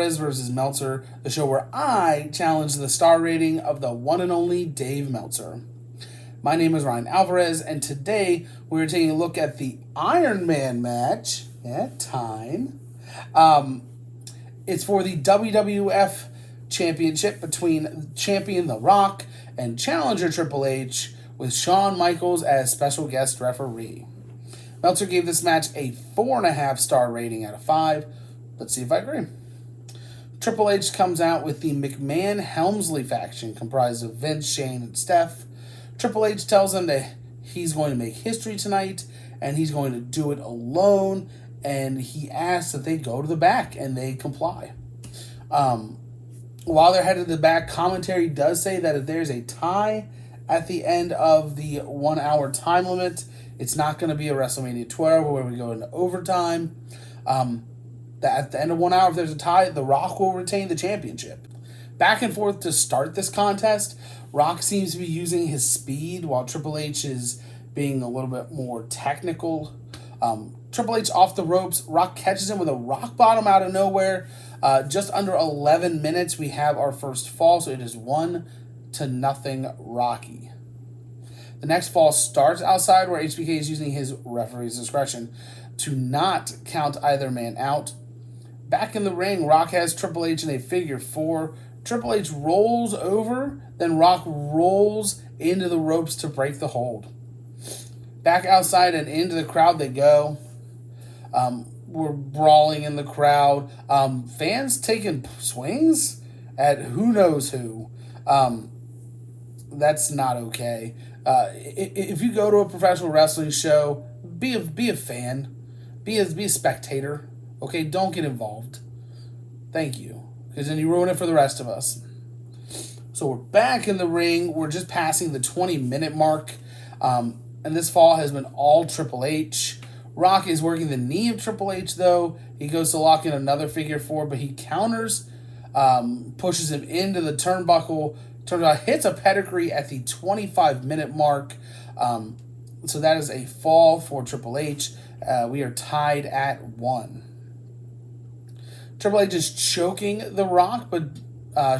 Alvarez versus Meltzer, the show where I challenge the star rating of the one and only Dave Meltzer. My name is Ryan Alvarez, and today we're taking a look at the Iron Man match. Time. It's for the WWF Championship between champion The Rock and challenger Triple H, with Shawn Michaels as special guest referee. Meltzer gave this match a 4.5 star rating out of 5. Let's see if I agree. Triple H comes out with the McMahon-Helmsley faction comprised of Vince, Shane, and Steph. Triple H tells them that he's going to make history tonight, and he's going to do it alone, and he asks that they go to the back, and they comply. While they're headed to the back, commentary does say that if there's a tie at the end of the 1 hour time limit, it's not going to be a WrestleMania 12 where we go into overtime. That at the end of 1 hour, if there's a tie, The Rock will retain the championship. Back and forth to start this contest, Rock seems to be using his speed while Triple H is being a little bit more technical. Triple H off the ropes, Rock catches him with a rock bottom out of nowhere. Just under 11 minutes, we have our first fall, so it is 1-0 Rocky. The next fall starts outside where HBK is using his referee's discretion to not count either man out. Back in the ring, Rock has Triple H in a figure 4. Triple H rolls over, then Rock rolls into the ropes to break the hold. Back outside and into the crowd they go. We're brawling in the crowd. Fans taking swings at who knows who. That's not okay. If you go to a professional wrestling show, be a fan. Be a spectator. Okay, don't get involved. Thank you. Because then you ruin it for the rest of us. So we're back in the ring. We're just passing the 20-minute mark. And this fall has been all Triple H. Rock is working the knee of Triple H, though. He goes to lock in another figure 4, but he counters, pushes him into the turnbuckle. Turns out hits a pedigree at the 25-minute mark. So that is a fall for Triple H. We are tied at 1. Triple H is choking The Rock, but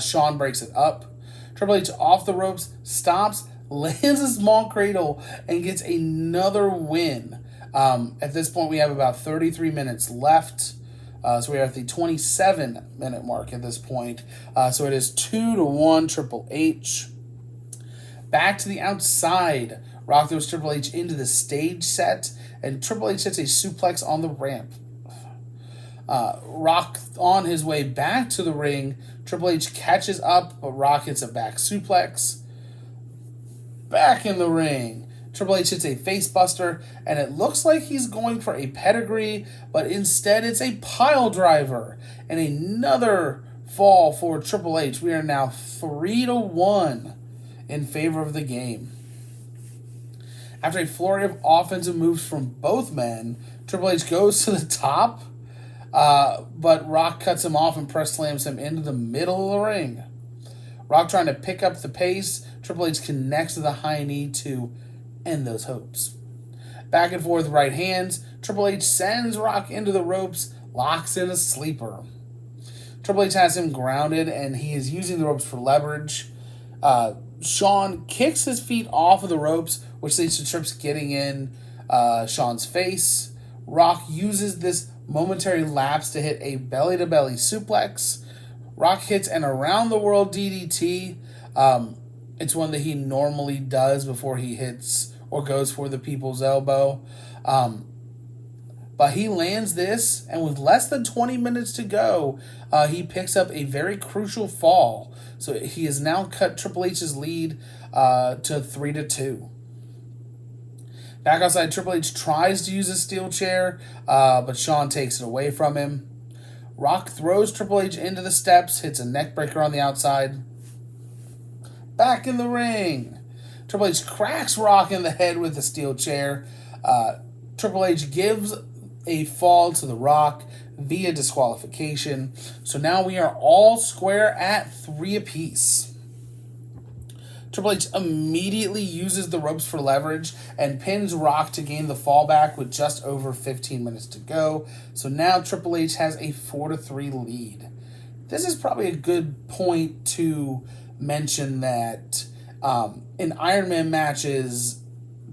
Shawn breaks it up. Triple H off the ropes, stops, lands a small cradle, and gets another win. At this point, we have about 33 minutes left. So we are at the 27-minute mark at this point. So it is 2-1 Triple H. Back to the outside. Rock throws Triple H into the stage set, and Triple H hits a suplex on the ramp. Rock on his way back to the ring. Triple H catches up, but Rock hits a back suplex. Back in the ring. Triple H hits a facebuster, and it looks like he's going for a pedigree, but instead it's a pile driver. And another fall for Triple H. We are now 3-1 in favor of the game. After a flurry of offensive moves from both men, Triple H goes to the top, but Rock cuts him off and press slams him into the middle of the ring. Rock trying to pick up the pace. Triple H connects to the high knee to end those hopes. Back and forth right hands. Triple H sends Rock into the ropes, locks in a sleeper. Triple H has him grounded, and he is using the ropes for leverage. Shawn kicks his feet off of the ropes, which leads to Trips getting in Shawn's face. Rock uses this momentary lapse to hit a belly-to-belly suplex. Rock hits an around-the-world DDT. It's one that he normally does before he hits or goes for the people's elbow. But he lands this, and with less than 20 minutes to go, he picks up a very crucial fall. So he has now cut Triple H's lead to 3-2. Back outside, Triple H tries to use a steel chair, but Shawn takes it away from him. Rock throws Triple H into the steps, hits a neckbreaker on the outside. Back in the ring. Triple H cracks Rock in the head with a steel chair. Triple H gives a fall to The Rock via disqualification. So now we are all square at 3 apiece. Triple H immediately uses the ropes for leverage and pins Rock to gain the fallback with just over 15 minutes to go. So now Triple H has a 4-3 lead. this is probably a good point to mention that in Iron Man matches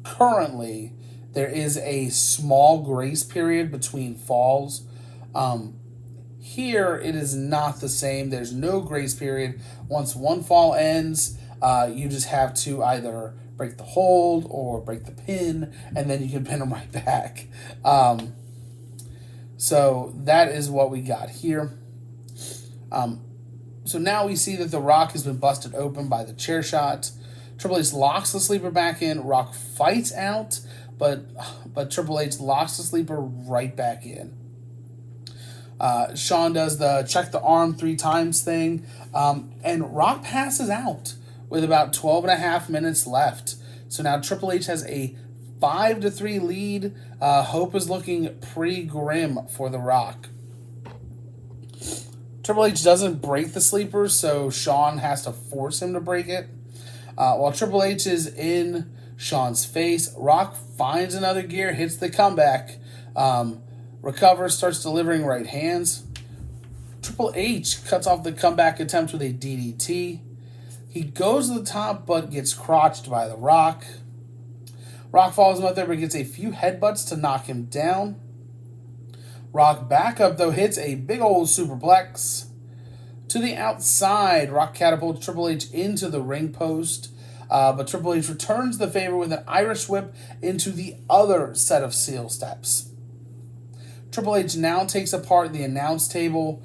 currently, there is a small grace period between falls. Here, it is not the same. There's no grace period. Once one fall ends, you just have to either break the hold or break the pin, and then you can pin them right back. So that is what we got here. So now we see that the Rock has been busted open by the chair shot. Triple H locks the sleeper back in. Rock fights out, but Triple H locks the sleeper right back in. Shawn does the check the arm 3 times thing, and Rock passes out with about 12 and a half minutes left. So now Triple H has a 5-3 lead. Hope is looking pretty grim for The Rock. Triple H doesn't break the sleeper, so Shawn has to force him to break it. While Triple H is in Shawn's face, Rock finds another gear, hits the comeback, recovers, starts delivering right hands. Triple H cuts off the comeback attempt with a DDT. He goes to the top, but gets crotched by The Rock. Rock follows him up there, but gets a few headbutts to knock him down. Rock back up, though, hits a big old superplex. To the outside, Rock catapults Triple H into the ring post, but Triple H returns the favor with an Irish whip into the other set of seal steps. Triple H now takes apart the announce table.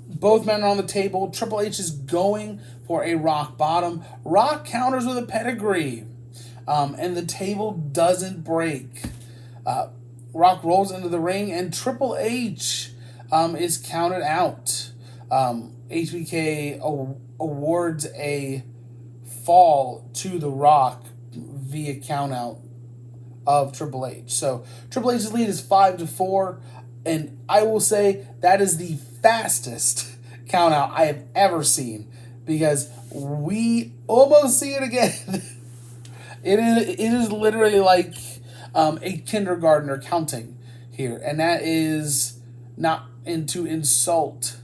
Both men are on the table. Triple H is going for a rock bottom. Rock counters with a pedigree, and the table doesn't break. Rock rolls into the ring, and Triple H is counted out. HBK awards a fall to The Rock via countout of Triple H. So Triple H's lead is 5-4, and I will say that is the fastest countout I have ever seen, because we almost see it again. It is literally like a kindergartner counting here, and that is not to insult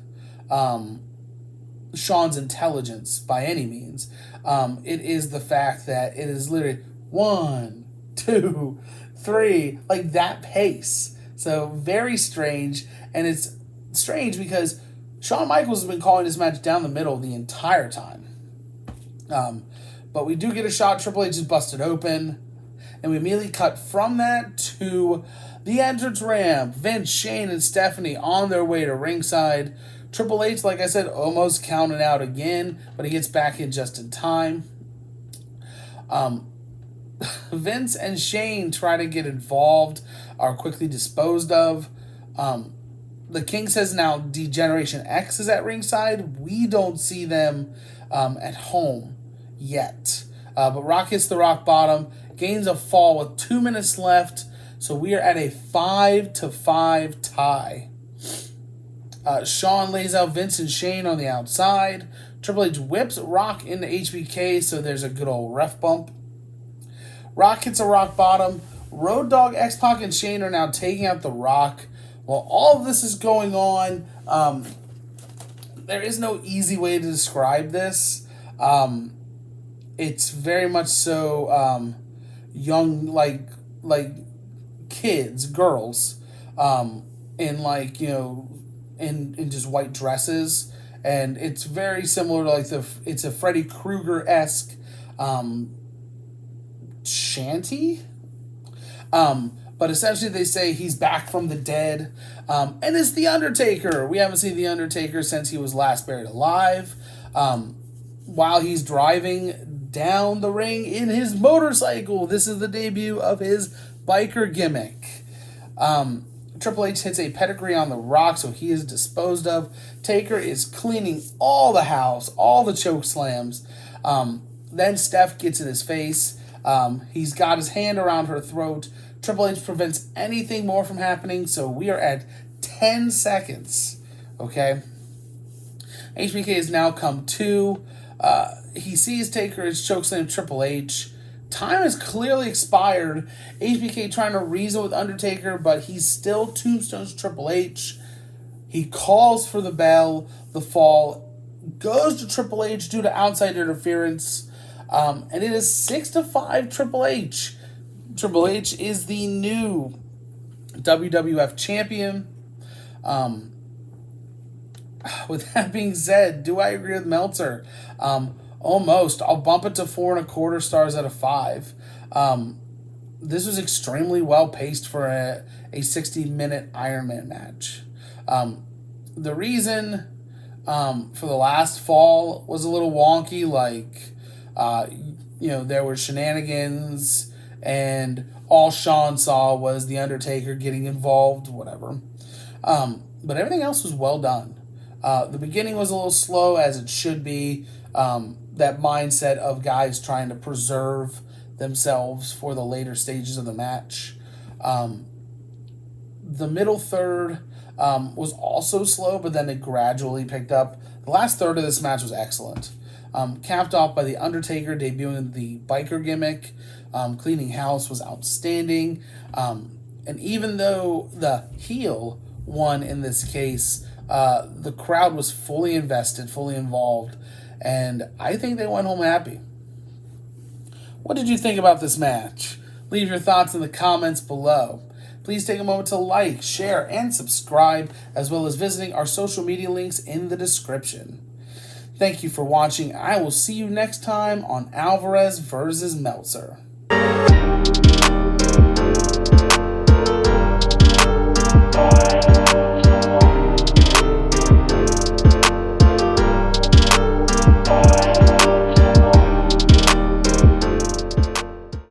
Shawn's intelligence by any means. It is the fact that it is literally 1, 2, 3, like that pace. So very strange, and it's strange because Shawn Michaels has been calling this match down the middle the entire time. But we do get a shot. Triple H is busted open, and we immediately cut from that to the entrance ramp. Vince, Shane, and Stephanie on their way to ringside. Triple H, like I said, almost counted out again, but he gets back in just in time. Vince and Shane try to get involved, are quickly disposed of. The King says now D-Generation X is at ringside. We don't see them at home yet. But Rock hits the rock bottom, gains a fall with 2 minutes left, so we are at a 5-5 tie. Shawn lays out Vince and Shane on the outside. Triple H whips Rock into HBK, so there's a good old ref bump. Rock hits a rock bottom. Road Dogg, X-Pac, and Shane are now taking out The Rock. While all of this is going on, there is no easy way to describe this. It's very much so young, like kids, girls, in like, you know, in just white dresses, and it's very similar to like it's a Freddy Krueger-esque shanty. But essentially they say he's back from the dead, and it's The Undertaker. We haven't seen The Undertaker since he was last buried alive. While he's driving down the ring in his motorcycle. This is the debut of his biker gimmick. Triple H hits a pedigree on The Rock, so he is disposed of. Taker is cleaning all the house, all the choke slams. Then Steph gets in his face. He's got his hand around her throat. Triple H prevents anything more from happening, so we are at 10 seconds. Okay? HBK has now come to. He sees Taker as chokeslam Triple H. Time has clearly expired. HBK trying to reason with Undertaker, but he still tombstones Triple H. He calls for the bell. The fall goes to Triple H due to outside interference. And it is 6-5 Triple H. Triple H is the new WWF champion. With that being said, do I agree with Meltzer? Almost. I'll bump it to 4.25 stars out of 5. This was extremely well paced for a 60-minute Iron Man match. The reason for the last fall was a little wonky, like there were shenanigans, and all Sean saw was The Undertaker getting involved, whatever. But everything else was well done. The beginning was a little slow, as it should be. That mindset of guys trying to preserve themselves for the later stages of the match. The middle third was also slow, but then it gradually picked up. The last third of this match was excellent. Capped off by The Undertaker debuting the biker gimmick. Cleaning house was outstanding. And even though the heel won in this case, the crowd was fully invested, fully involved, and I think they went home happy. What did you think about this match? Leave your thoughts in the comments below. Please take a moment to like, share, and subscribe, as well as visiting our social media links in the description. Thank you for watching. I will see you next time on Alvarez versus Meltzer.